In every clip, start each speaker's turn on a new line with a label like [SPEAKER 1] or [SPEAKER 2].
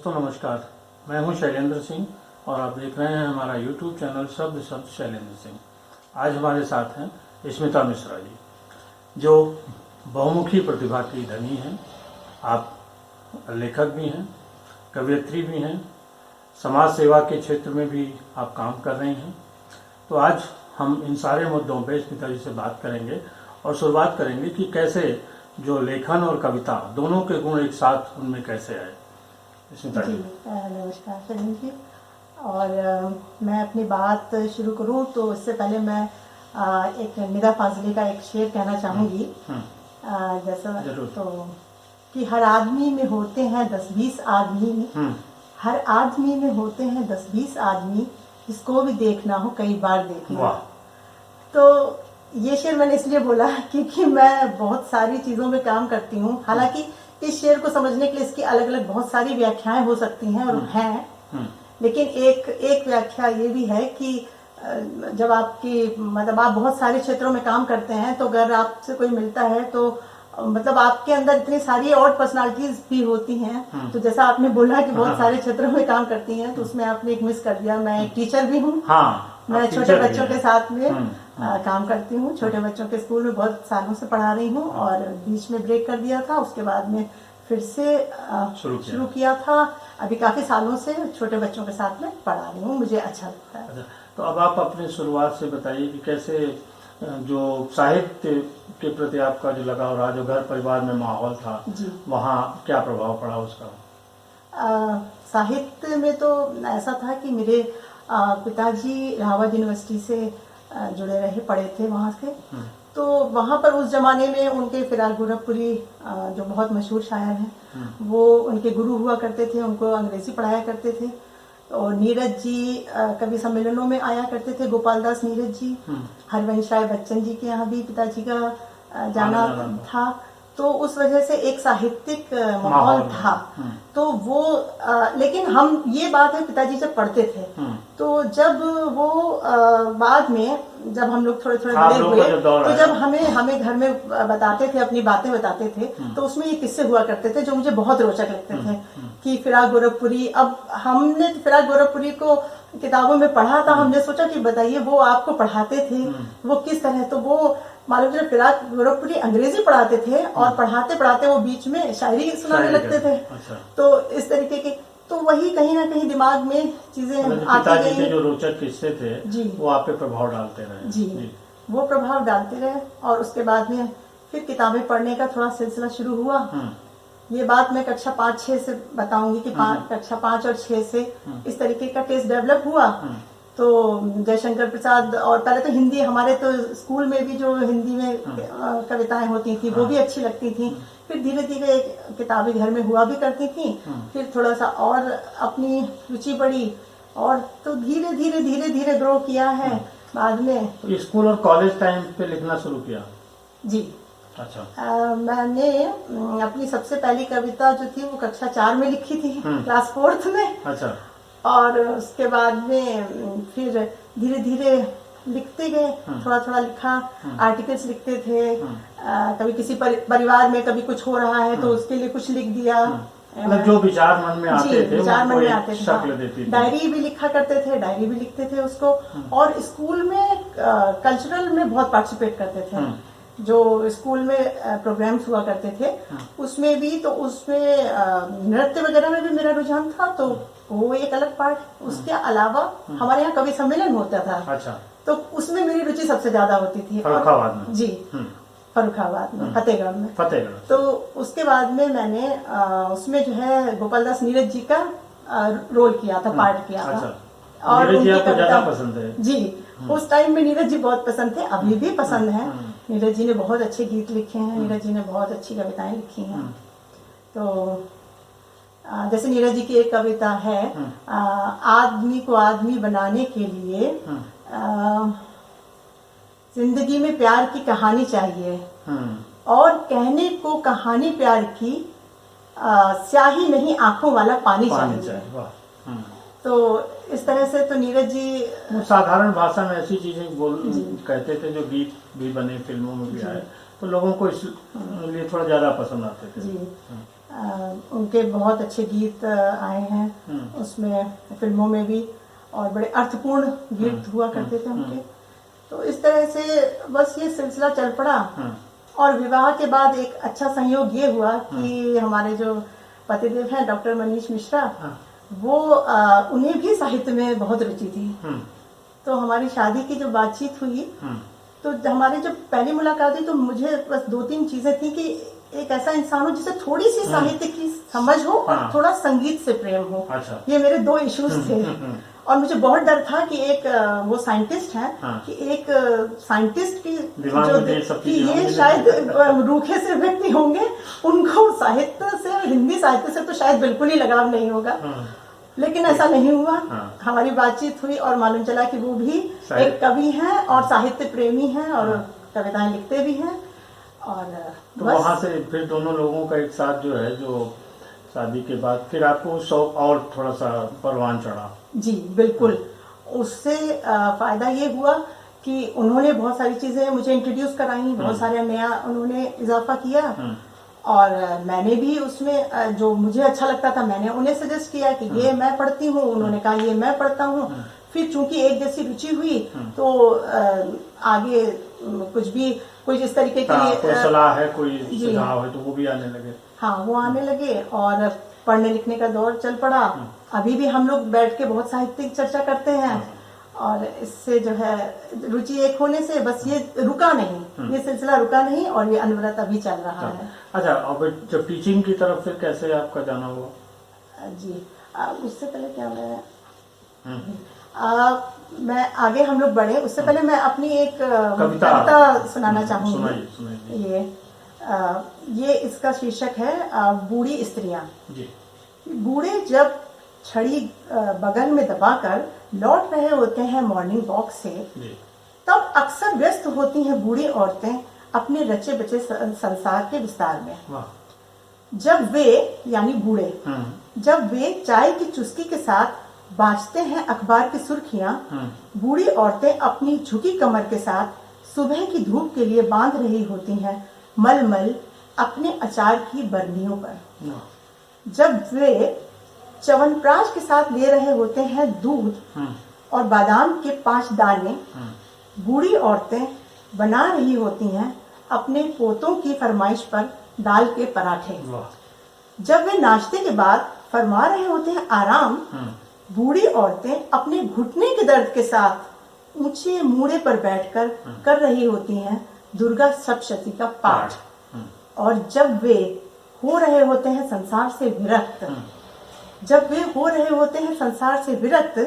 [SPEAKER 1] दोस्तों नमस्कार, मैं हूं शैलेंद्र सिंह और आप देख रहे हैं हमारा YouTube चैनल शब्द शब्द शैलेंद्र सिंह। आज हमारे साथ हैं स्मिता मिश्रा जी, जो बहुमुखी प्रतिभा की धनी हैं। आप लेखक भी हैं, कवयित्री भी हैं, समाज सेवा के क्षेत्र में भी आप काम कर रही हैं। तो आज हम इन सारे मुद्दों पर स्मिता जी से बात करेंगे और शुरुआत करेंगे कि कैसे जो लेखन और कविता दोनों के गुण एक साथ उनमें कैसे आए।
[SPEAKER 2] जी नमस्कार शैलेंद्र जी। और मैं अपनी बात शुरू करूं तो इससे पहले मैं एक निदा फाजली का एक शेर कहना चाहूँगी। जैसा तो कि हर आदमी में होते हैं 10-20 आदमी, हर आदमी में होते हैं 10-20 आदमी, इसको भी देखना हो कई बार देखना। तो ये शेर मैंने इसलिए बोला क्योंकि मैं बहुत सारी चीज़ों में काम करती हूँ। हालांकि इस शेर को समझने के लिए इसकी अलग अलग बहुत सारी व्याख्याएं हो सकती हैं और हैं, लेकिन एक व्याख्या ये भी है कि जब आपकी मतलब आप बहुत सारे क्षेत्रों में काम करते हैं तो अगर आपसे कोई मिलता है तो मतलब आपके अंदर इतनी सारी और पर्सनालिटीज भी होती हैं। तो जैसा आपने बोला कि बहुत सारे क्षेत्रों में काम करती हैं, तो उसमें आपने एक मिस कर दिया। मैं एक टीचर भी हूँ। मैं छोटे बच्चों के साथ में काम करती हूँ। छोटे बच्चों के स्कूल में बहुत सालों से पढ़ा रही हूँ और बीच में ब्रेक कर दिया था, उसके बाद में फिर से शुरू किया था। अभी काफी सालों से छोटे बच्चों के साथ में पढ़ा रही हूँ, मुझे अच्छा लगता है।
[SPEAKER 1] अच्छा, तो अब आप अपनी शुरुआत से बताइए कि कैसे जो साहित्य के प्रति आपका जो लगाव रहा, जो घर परिवार में माहौल था, वहाँ क्या प्रभाव पड़ा उसका?
[SPEAKER 2] साहित्य में तो ऐसा था कि मेरे पिताजी इलाहाबाद यूनिवर्सिटी से जुड़े रहे, पढ़े थे वहाँ से। तो वहाँ पर उस जमाने में उनके फिराक गोरखपुरी जो बहुत मशहूर शायर हैं, वो उनके गुरु हुआ करते थे, उनको अंग्रेजी पढ़ाया करते थे। और नीरज जी कवि सम्मेलनों में आया करते थे, गोपाल दास नीरज जी। हरिवंश राय बच्चन जी के यहाँ भी पिताजी का जाना था। तो उस वजह से एक साहित्यिक माहौल था। तो वो लेकिन हम ये बात है पिताजी जब पढ़ते थे, तो जब वो बाद में जब हम लोग थोड़े थोड़े बड़े हुए, तो जब हमें घर में बताते थे, अपनी बातें बताते थे, तो उसमें ये किस्से हुआ करते थे जो मुझे बहुत रोचक लगते थे। कि फिराक गोरखपुरी, अब हमने फिराक गोरखपुरी को किताबों में पढ़ा था, हमने सोचा कि बताइए वो आपको पढ़ाते थे वो किस तरह। तो वो मालूम चला फिराक गोरखपुरी अंग्रेजी पढ़ाते थे और पढ़ाते पढ़ाते वो बीच में शायरी सुनाने लगते थे। तो इस तरीके के, तो वही कहीं ना कहीं दिमाग में चीजें आती गई।
[SPEAKER 1] जो रोचक किस्से थे जी, वो आप पे प्रभाव डालते रहे।
[SPEAKER 2] जी, वो प्रभाव डालते रहे। और उसके बाद में फिर किताबें पढ़ने का थोड़ा सिलसिला शुरू हुआ। ये बात मैं कक्षा 5-6 से बताऊंगी कि कक्षा 5 और 6 से इस तरीके का टेस्ट डेवलप हुआ। तो जयशंकर प्रसाद, और पहले तो हिंदी, हमारे तो स्कूल में भी जो हिंदी में कविताएं होती थी वो भी अच्छी लगती थी। फिर धीरे धीरे किताबें घर में हुआ भी करती थी। फिर थोड़ा सा और अपनी रुचि बढ़ी और तो धीरे धीरे धीरे धीरे ग्रो किया है। बाद में
[SPEAKER 1] तो स्कूल और कॉलेज टाइम पे लिखना शुरू किया?
[SPEAKER 2] जी।
[SPEAKER 1] अच्छा।
[SPEAKER 2] मैंने अपनी सबसे पहली कविता जो थी वो कक्षा 4 में लिखी थी, क्लास 4th में।
[SPEAKER 1] अच्छा। और
[SPEAKER 2] उसके बाद में फिर धीरे धीरे लिखते गए, थोड़ा थोड़ा लिखा, आर्टिकल्स लिखते थे। कभी किसी परिवार में कभी कुछ हो रहा है तो उसके लिए कुछ लिख दिया।
[SPEAKER 1] मतलब जो विचार मन में आते थे,
[SPEAKER 2] विचार मन में आते थे।
[SPEAKER 1] शक्ल देती थी।
[SPEAKER 2] डायरी भी लिखा करते थे, डायरी भी लिखते थे उसको। और स्कूल में कल्चरल में बहुत पार्टिसिपेट करते थे। जो स्कूल में प्रोग्राम्स हुआ करते थे उसमें भी, तो उसमें नृत्य वगैरह में भी मेरा रुझान था, तो वो एक अलग पार्ट। उसके अलावा हमारे यहाँ कवि सम्मेलन होता था।
[SPEAKER 1] अच्छा।
[SPEAKER 2] तो उसमें मेरी रुचि सबसे ज्यादा होती थी।
[SPEAKER 1] फर्रुखाबाद में?
[SPEAKER 2] जी, फर्रुखाबाद में, फतेहगढ़ में।
[SPEAKER 1] फतेहगढ़।
[SPEAKER 2] तो उसके बाद में मैंने उसमें जो है गोपाल दास नीरज जी का रोल किया था, पार्ट किया था। और
[SPEAKER 1] नीरज जी आपको ज्यादा पसंद है?
[SPEAKER 2] जी, उस टाइम में नीरज जी बहुत पसंद थे, अभी भी पसंद है। नीरज जी ने बहुत अच्छे गीत लिखे हैं, नीरज जी ने बहुत अच्छी कविताएं लिखी हैं। तो जैसे नीरज जी की एक कविता है, आदमी को आदमी बनाने के लिए जिंदगी में प्यार की कहानी चाहिए, और कहने को कहानी प्यार की, स्याही नहीं आंखों वाला पानी चाहिए। तो इस तरह से तो नीरज जी
[SPEAKER 1] वो साधारण भाषा में ऐसी चीजें कहते थे जो गीत भी बने, फिल्मों में भी आए, तो लोगों को इसलिए थोड़ा ज्यादा पसंद आते थे।
[SPEAKER 2] जी उनके बहुत अच्छे गीत आए हैं उसमें, फिल्मों में भी, और बड़े अर्थपूर्ण गीत हुआ करते थे उनके। तो इस तरह से बस ये सिलसिला चल पड़ा, और विवाह के बाद एक अच्छा संयोग ये हुआ कि हमारे जो पतिदेव हैं डॉक्टर मनीष मिश्रा, वो उन्हें भी साहित्य में बहुत रुचि थी। तो हमारी शादी की जो बातचीत हुई, तो हमारी जब पहली मुलाकात हुई तो मुझे बस 2-3 चीजें थी कि एक ऐसा इंसान हो जिसे थोड़ी सी साहित्य की समझ हो और थोड़ा संगीत से प्रेम हो।
[SPEAKER 1] अच्छा।
[SPEAKER 2] ये मेरे 2 इश्यूज थे। और मुझे बहुत डर था कि एक वो साइंटिस्ट है, कि एक साइंटिस्ट की जो कि ये शायद रूखे से व्यक्ति होंगे, उनको साहित्य से, हिंदी साहित्य से तो शायद बिल्कुल ही लगाव नहीं होगा। लेकिन ऐसा नहीं हुआ। हमारी बातचीत हुई और मालूम चला कि वो भी एक कवि हैं और साहित्य प्रेमी हैं और कविताएं लिखते भी हैं। और
[SPEAKER 1] तो वहां से फिर दोनों लोगों का एक साथ जो है, जो शादी के बाद फिर आपको शौक और थोड़ा सा परवान चढ़ा।
[SPEAKER 2] जी बिल्कुल। उससे फायदा ये हुआ कि उन्होंने बहुत सारी चीजें मुझे इंट्रोड्यूस कराई, बहुत सारे नया उन्होंने इजाफा किया, और मैंने भी उसमें जो मुझे अच्छा लगता था मैंने उन्हें सजेस्ट किया कि ये मैं पढ़ती हूँ, उन्होंने कहा ये मैं पढ़ता हूँ। फिर चूंकि एक जैसी रुचि हुई तो आगे कुछ इस तरीके की
[SPEAKER 1] कोई सलाह है, कोई सुझाव है, तो वो भी आने लगे।
[SPEAKER 2] हाँ, वो आने लगे और पढ़ने लिखने का दौर चल पड़ा। अभी भी हम लोग बैठ के बहुत साहित्यिक चर्चा करते हैं, और इससे जो है रुचि एक होने से बस ये रुका नहीं, ये सिलसिला रुका नहीं, और ये अनवरत अभी चल रहा है।
[SPEAKER 1] अच्छा, अब जब टीचिंग की तरफ फिर कैसे आपका जाना हुआ?
[SPEAKER 2] जी उससे पहले क्या मैं आगे हम लोग बढ़े, उससे पहले मैं अपनी एक कविता सुनाना चाहूंगी। ये इसका शीर्षक है बूढ़ी स्त्रियां। बूढ़े जब छड़ी बगल में दबाकर लौट रहे होते हैं मॉर्निंग वॉक से, तब अक्सर व्यस्त होती हैं बूढ़ी औरतें अपने रचे बचे संसार के विस्तार में। जब वे, यानी बूढ़े, जब वे चाय की चुस्की के साथ बाँचते हैं अखबार की सुर्खियां, बूढ़ी औरतें अपनी झुकी कमर के साथ सुबह की धूप के लिए बांध रही होती हैं मलमल अपने अचार की बरनियों पर। जब वे च्यवनप्राश के साथ ले रहे होते हैं दूध और बादाम के 5 दाने, बूढ़ी औरतें बना रही होती हैं अपने पोतों की फरमाइश पर दाल के पराठे। जब वे नाश्ते के बाद फरमा रहे होते हैं आराम, बूढ़ी औरतें अपने घुटने के दर्द के साथ ऊंचे मूड़े पर बैठकर कर रही होती हैं दुर्गा सप्तशती का पाठ। और जब वे हो रहे होते हैं संसार से विरक्त,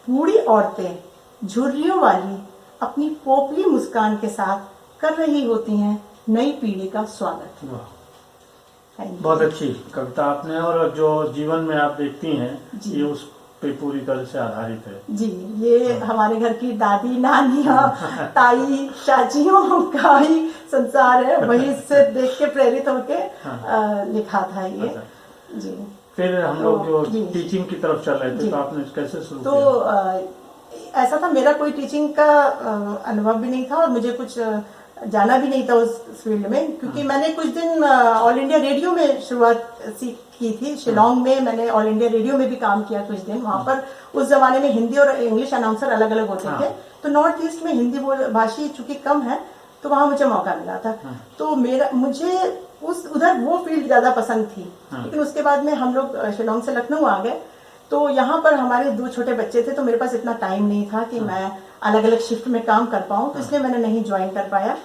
[SPEAKER 2] बूढ़ी औरतें झुर्रियों वाली अपनी पोपली मुस्कान के साथ कर रही होती हैं नई पीढ़ी का स्वागत।
[SPEAKER 1] बहुत अच्छी कविता आपने, और जो जीवन में आप देखती हैं ये उस पे पूरी तरह से आधारित है। जी,
[SPEAKER 2] ये हमारे घर की दादी, नानियाँ, ताई, चाचियों का ही संसार है, वही से देख के प्रेरित होके लिखा था ये। जी,
[SPEAKER 1] फिर हम लोग जो टीचिंग की तरफ चल रहे थे, तो आपने कैसे शुरू
[SPEAKER 2] किया? तो ऐसा था, मेरा कोई टीचिंग का अनुभव भी नहीं था और मुझे कुछ जाना भी नहीं था उस फील्ड में, क्योंकि मैंने कुछ दिन ऑल इंडिया रेडियो में शुरुआत की थी। शिलोंग में मैंने ऑल इंडिया रेडियो में भी काम किया कुछ दिन। वहां पर उस जमाने में हिंदी और इंग्लिश अनाउंसर अलग अलग होते थे, तो नॉर्थ ईस्ट में हिंदी भाषी चूंकि कम है, तो वहां मुझे मौका मिला था। तो मुझे उधर वो फील्ड ज्यादा पसंद थी। लेकिन उसके बाद में हम लोग शिलोंग से लखनऊ आ गए, तो यहाँ पर हमारे 2 छोटे बच्चे थे, तो मेरे पास इतना टाइम नहीं था कि मैं अलग अलग शिफ्ट में काम कर पाऊँ, तो इसलिए मैंने नहीं ज्वाइन कर पाया।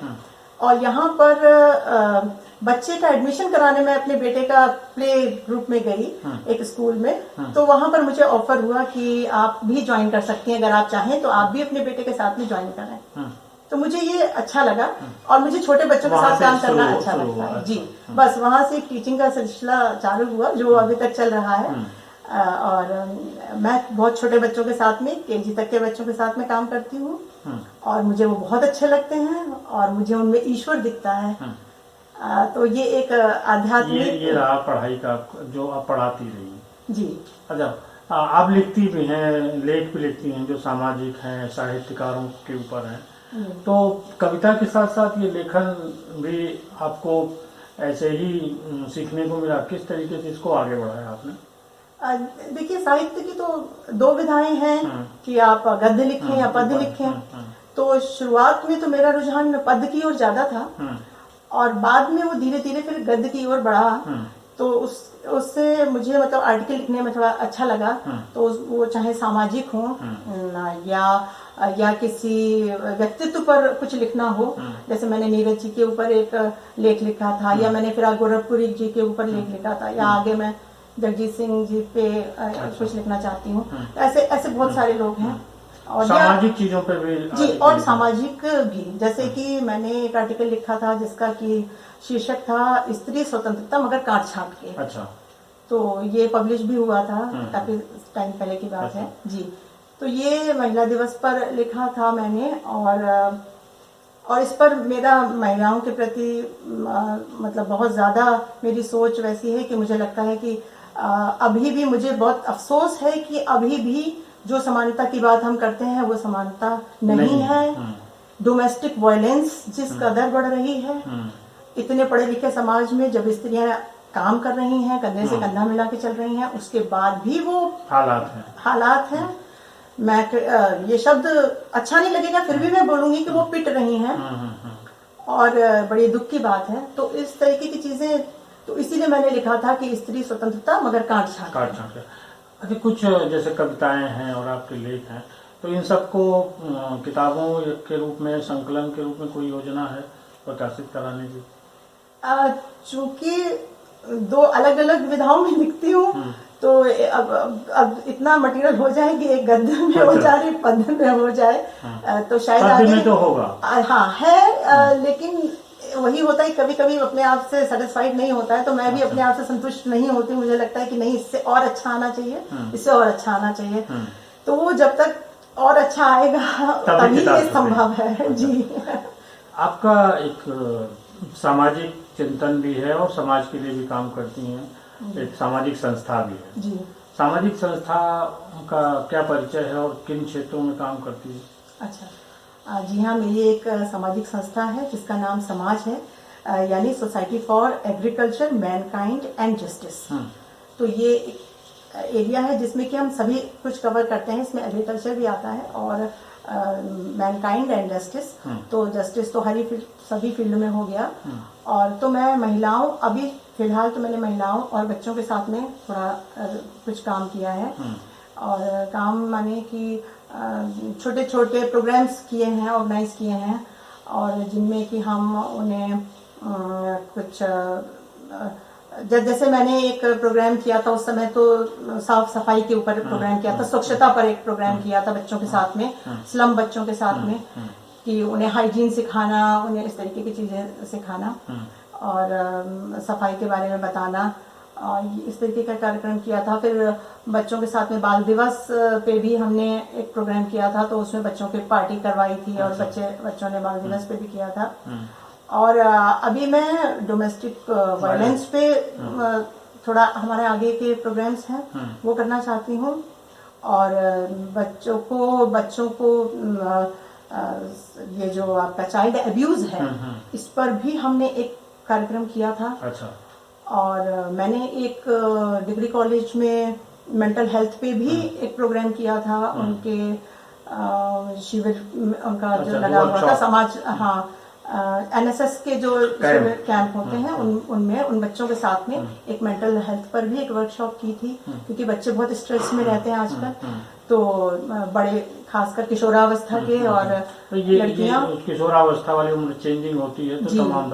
[SPEAKER 2] और यहाँ पर बच्चे का एडमिशन कराने में अपने बेटे का प्ले ग्रुप में गई एक स्कूल में, तो वहां पर मुझे ऑफर हुआ कि आप भी ज्वाइन कर सकती हैं, अगर आप चाहें तो आप भी अपने बेटे के साथ में ज्वाइन करें। तो मुझे ये अच्छा लगा, और मुझे छोटे बच्चों के साथ काम करना अच्छा लगता है। जी, बस वहां से टीचिंग का सिलसिला चालू हुआ जो अभी तक चल रहा है। और मैं बहुत छोटे बच्चों के साथ में, केजी तक के बच्चों के साथ में काम करती हूँ, और मुझे वो बहुत अच्छे लगते हैं और मुझे उनमें ईश्वर दिखता है। तो ये एक आध्यात्मिक
[SPEAKER 1] ये रहा पढ़ाई का, जो आप पढ़ाती रही।
[SPEAKER 2] जी।
[SPEAKER 1] अच्छा, आप लिखती भी हैं, लेख भी लिखती हैं जो सामाजिक हैं, साहित्यकारों के ऊपर हैं। तो कविता के साथ साथ ये लेखन भी आपको ऐसे ही सीखने को मिला, किस तरीके से इसको आगे बढ़ाया आपने?
[SPEAKER 2] देखिए, साहित्य की तो दो विधाएं हैं कि आप गद्य लिखें या पद्य लिखें। तो शुरुआत में तो मेरा रुझान पद्य की ओर ज्यादा था, और बाद में वो धीरे धीरे फिर गद्य की ओर बढ़ा। तो उससे मुझे मतलब आर्टिकल लिखने में थोड़ा अच्छा लगा। तो वो चाहे सामाजिक हो या किसी व्यक्तित्व पर कुछ लिखना हो, जैसे मैंने नीरज जी के ऊपर एक लेख लिखा था, या मैंने फिराक गोरखपुरी जी के ऊपर लेख लिखा था, या आगे मैं जगजीत सिंह जी पे कुछ लिखना चाहती हूँ। ऐसे ऐसे बहुत सारे लोग हैं। और
[SPEAKER 1] सामाजिक चीजों पे भी
[SPEAKER 2] जी, और सामाजिक भी, जैसे कि मैंने एक आर्टिकल लिखा था जिसका कि शीर्षक था स्त्री स्वतंत्रता मगर काट छाट के।
[SPEAKER 1] अच्छा।
[SPEAKER 2] तो ये पब्लिश भी हुआ था, काफी टाइम पहले की बात है जी। तो ये महिला दिवस पर लिखा था मैंने, और इस पर मेरा महिलाओं के प्रति मतलब बहुत ज्यादा मेरी सोच वैसी है कि मुझे लगता है कि अभी भी मुझे बहुत अफसोस है कि अभी भी जो समानता की बात हम करते हैं वो समानता नहीं है। डोमेस्टिक वायलेंस जिस कदर बढ़ रही है, इतने पढ़े लिखे समाज में जब स्त्रियां काम कर रही हैं, कंधे से कंधा मिला के चल रही हैं, उसके बाद भी वो हालात हैं। मैं ये शब्द अच्छा नहीं लगेगा, फिर भी मैं बोलूंगी कि वो पिट रही हैं, और बड़ी दुख की बात है। तो इस तरीके की चीजें, तो इसीलिए मैंने लिखा था कि स्त्री स्वतंत्रता मगर काट छाट।
[SPEAKER 1] अच्छा, कुछ जैसे कविताएं हैं और आपके लेख हैं, तो इन सबको किताबों के रूप में, संकलन के रूप में कोई योजना है प्रकाशित कराने की?
[SPEAKER 2] चूंकि दो अलग अलग विधाओं में लिखती हूँ, तो अब इतना मटेरियल हो जाए कि एक गद्य में हो जाए, पद्य में हो जाए, तो शायद आगे
[SPEAKER 1] में तो होगा।
[SPEAKER 2] हाँ है, लेकिन वही होता है, कभी कभी अपने आप से सेटिस्फाइड नहीं होता है। तो मैं भी अपने आप से संतुष्ट नहीं होती, मुझे लगता है कि नहीं, इससे और अच्छा आना चाहिए, इससे और अच्छा आना चाहिए। तो वो जब तक और अच्छा आएगा तभी ये संभव है जी।
[SPEAKER 1] आपका एक सामाजिक चिंतन भी है और समाज के लिए भी काम करती हैं, एक सामाजिक संस्था भी है
[SPEAKER 2] जी।
[SPEAKER 1] सामाजिक संस्था का क्या परिचय है और किन क्षेत्रों में काम करती है?
[SPEAKER 2] अच्छा, जी हाँ, मेरी एक सामाजिक संस्था है जिसका नाम समाज है, यानी society for agriculture, Mankind and justice. तो ये एक एरिया है जिसमें कि हम सभी कुछ कवर करते हैं। इसमें एग्रीकल्चर भी आता है और मैनकाइंड एंड जस्टिस। तो जस्टिस तो सभी फील्ड में हो गया। और तो मैं महिलाओं, अभी फिलहाल तो मैंने महिलाओं और बच्चों के साथ में थोड़ा कुछ काम किया है। और काम माने कि छोटे छोटे प्रोग्राम्स किए हैं, ऑर्गेनाइज किए हैं, और जिनमें कि हम उन्हें कुछ जैसे मैंने एक प्रोग्राम किया था, उस समय तो साफ सफाई के ऊपर प्रोग्राम किया था, स्वच्छता पर एक प्रोग्राम किया था बच्चों के साथ में, स्लम बच्चों के साथ में, कि उन्हें हाइजीन सिखाना, उन्हें इस तरीके की चीजें सिखाना और सफाई के बारे में बताना, और इस तरीके का कार्यक्रम किया था। फिर बच्चों के साथ में बाल दिवस पे भी हमने एक प्रोग्राम किया था, तो उसमें बच्चों की पार्टी करवाई थी और बच्चों ने बाल दिवस पे भी किया था। और अभी मैं डोमेस्टिक वायलेंस पे थोड़ा हमारे आगे के प्रोग्राम्स हैं वो करना चाहती हूँ। और बच्चों को ये जो आपका चाइल्ड अब्यूज है, इस पर भी हमने एक कार्यक्रम किया था।
[SPEAKER 1] अच्छा।
[SPEAKER 2] और मैंने एक डिग्री कॉलेज में मेंटल हेल्थ पे भी एक प्रोग्राम किया था, उनके शिविर उनका जो लगा हुआ था समाज, हाँ, एनएसएस के जो कैंप होते हैं उनमें उन बच्चों के साथ में एक मेंटल हेल्थ पर भी एक वर्कशॉप की थी, क्योंकि बच्चे बहुत स्ट्रेस में रहते हैं आजकल। तो बड़े खासकर किशोरावस्था के और लड़कियां,
[SPEAKER 1] किशोरावस्था वाली उम्र चेंजिंग होती है, तो तमाम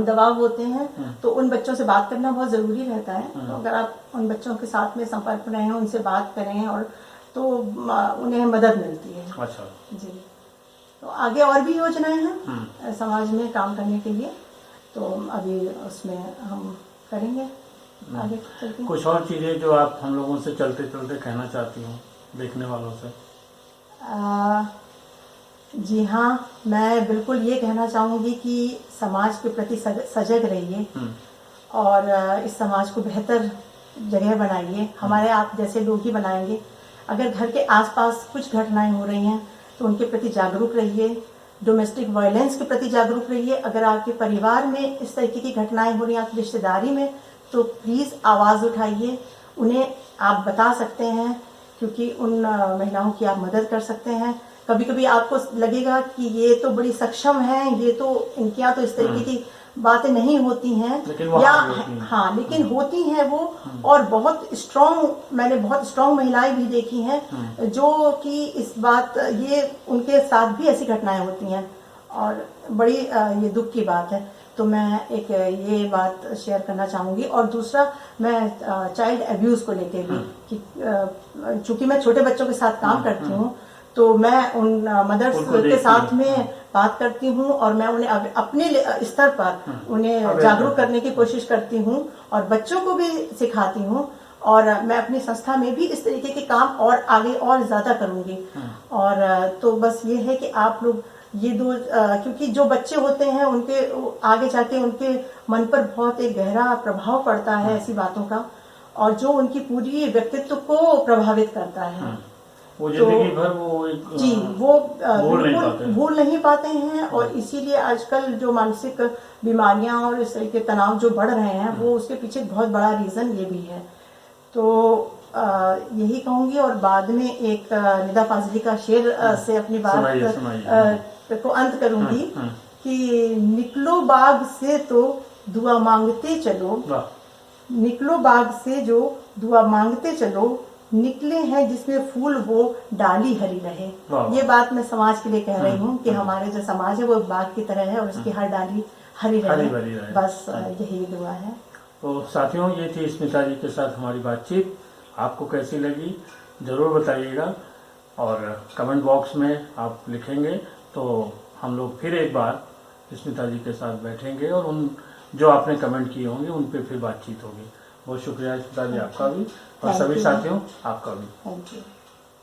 [SPEAKER 1] दबाव होते हैं। तो उन बच्चों से बात करना बहुत जरूरी रहता है। तो अगर आप उन बच्चों के साथ में संपर्क में रहें, उनसे बात करें, और तो उन्हें मदद मिलती है। अच्छा
[SPEAKER 2] जी। तो आगे और भी योजनाएं हैं समाज में काम करने के लिए, तो अभी उसमें हम करेंगे आगे चलते।
[SPEAKER 1] कुछ और चीजें जो आप हम लोगों से चलते चलते कहना चाहती हूँ देखने वालों से?
[SPEAKER 2] जी हाँ, मैं बिल्कुल ये कहना चाहूंगी कि समाज के प्रति सजग रहिए और इस समाज को बेहतर जगह बनाइए, हमारे आप जैसे लोग ही बनाएंगे। अगर घर के आसपास कुछ घटनाएं हो रही हैं तो उनके प्रति जागरूक रहिए, डोमेस्टिक वायलेंस के प्रति जागरूक रहिए। अगर आपके परिवार में इस तरीके की घटनाएं हो रही हैं, आपकी रिश्तेदारी में, तो प्लीज़ आवाज़ उठाइए, उन्हें आप बता सकते हैं, क्योंकि उन महिलाओं की आप मदद कर सकते हैं। कभी कभी आपको लगेगा कि ये तो बड़ी सक्षम हैं, ये तो इनके यहाँ तो इस तरीके की बातें नहीं होती हैं, या हाँ, लेकिन होती हैं वो, और बहुत स्ट्रांग, मैंने बहुत स्ट्रांग महिलाएं भी देखी हैं जो कि इस बात, ये उनके साथ भी ऐसी घटनाएं होती हैं, और बड़ी ये दुख की बात है। तो मैं एक ये बात शेयर करना चाहूँगी। और दूसरा, मैं चाइल्ड अब्यूज़ को लेके भी, कि चूँकि मैं छोटे बच्चों के साथ काम करती हूँ, तो मैं उन मदर्स के साथ में बात करती हूँ, और मैं उन्हें अपने स्तर पर उन्हें जागरूक करने की कोशिश करती हूँ, और बच्चों को भी सिखाती हूँ, और मैं अपनी संस्था में भी इस तरीके के काम और आगे और ज़्यादा करूँगी। और तो बस ये है कि आप लोग ये दो, क्योंकि जो बच्चे होते हैं उनके आगे जाके उनके मन पर बहुत एक गहरा प्रभाव पड़ता है ऐसी बातों का, और जो उनकी पूरी व्यक्तित्व को प्रभावित करता है।
[SPEAKER 1] वो जिंदगी भर वो एक
[SPEAKER 2] जी, वो
[SPEAKER 1] भूल
[SPEAKER 2] नहीं पाते हैं। और इसीलिए आजकल जो मानसिक बीमारियां और इस तरह के तनाव जो बढ़ रहे हैं, वो उसके पीछे बहुत बड़ा रीज़न ये भी है। तो यही कहूँगी, और बाद में एक निदा फाजली का शेर से अपनी बात को अंत करूँगी कि निकलो बाग से तो दुआ मांगते चलो, निकलो बाग से जो दुआ मांगते चलो, निकले हैं जिसमें फूल वो डाली हरी रहे। ये बात मैं समाज के लिए कह रही हूँ कि हमारे जो समाज है वो बाग की तरह है, और उसकी हर डाली हरी रहे। बस यही दुआ है।
[SPEAKER 1] तो साथियों, ये थी स्मिता जी के साथ हमारी बातचीत। आपको कैसी लगी ज़रूर बताइएगा, और कमेंट बॉक्स में आप लिखेंगे तो हम लोग फिर एक बार स्मिता जी के साथ बैठेंगे, और उन जो आपने कमेंट किए होंगे उन पे फिर बातचीत होगी। बहुत शुक्रिया स्मिता जी आपका भी, और सभी साथियों आपका भी।
[SPEAKER 2] Thank you.